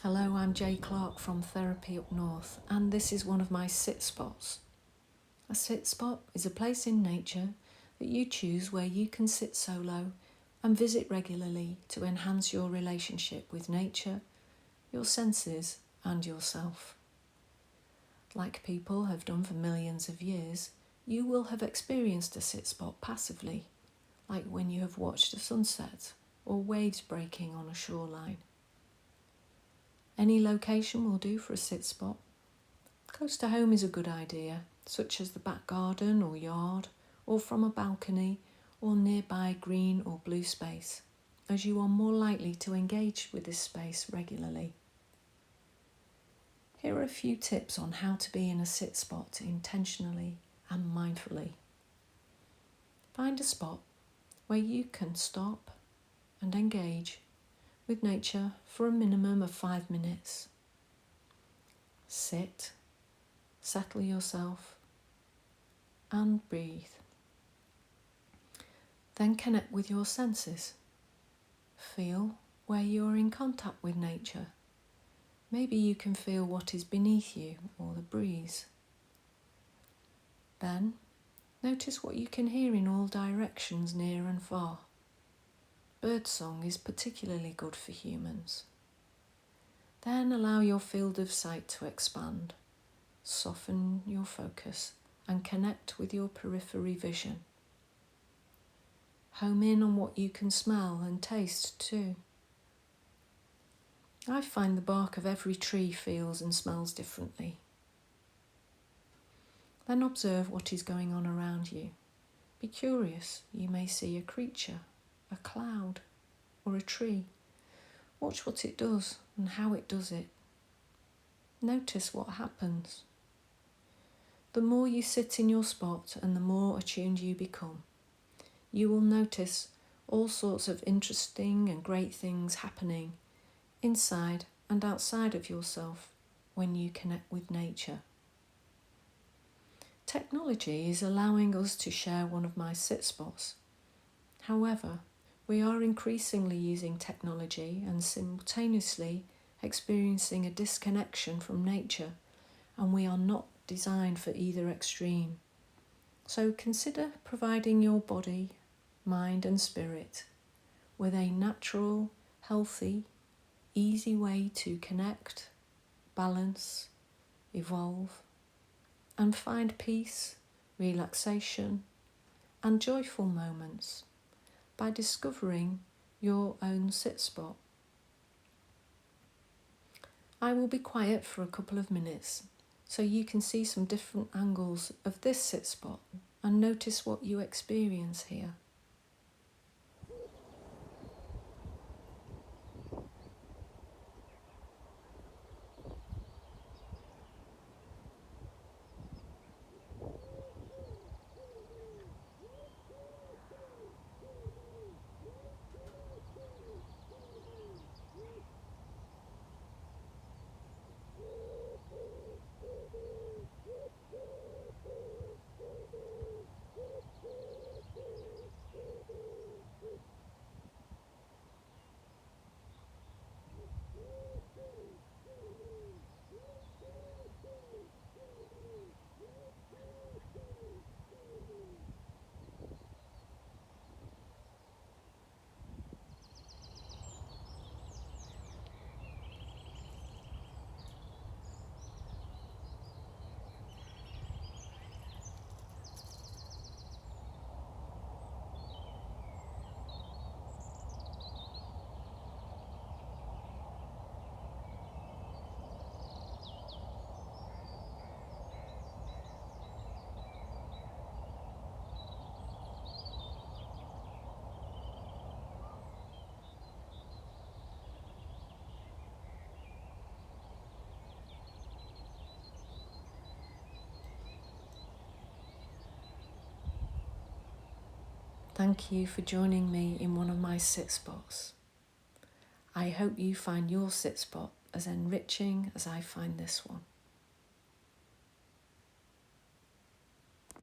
Hello, I'm Jay Clark from Therapy Up North, and this is one of my sit spots. A sit spot is a place in nature that you choose where you can sit solo and visit regularly to enhance your relationship with nature, your senses, and yourself. Like people have done for millions of years, you will have experienced a sit spot passively, like when you have watched a sunset or waves breaking on a shoreline. Any location will do for a sit spot. Close to home is a good idea, such as the back garden or yard, or from a balcony or nearby green or blue space, as you are more likely to engage with this space regularly. Here are a few tips on how to be in a sit spot intentionally and mindfully. Find a spot where you can stop and engage with nature for a minimum of 5 minutes. Sit, settle yourself, and breathe. Then connect with your senses. Feel where you are in contact with nature. Maybe you can feel what is beneath you or the breeze. Then notice what you can hear in all directions, near and far. Birdsong is particularly good for humans. Then allow your field of sight to expand. Soften your focus and connect with your periphery vision. Home in on what you can smell and taste too. I find the bark of every tree feels and smells differently. Then observe what is going on around you. Be curious, you may see a creature, a cloud, or a tree. Watch what it does and how it does it. Notice what happens. The more you sit in your spot and the more attuned you become, you will notice all sorts of interesting and great things happening inside and outside of yourself when you connect with nature. Technology is allowing us to share one of my sit spots. However, we are increasingly using technology and simultaneously experiencing a disconnection from nature, and we are not designed for either extreme. So consider providing your body, mind and spirit with a natural, healthy, easy way to connect, balance, evolve, and find peace, relaxation, and joyful moments by discovering your own sit spot. I will be quiet for a couple of minutes so you can see some different angles of this sit spot and notice what you experience here. Thank you for joining me in one of my sit spots. I hope you find your sit spot as enriching as I find this one.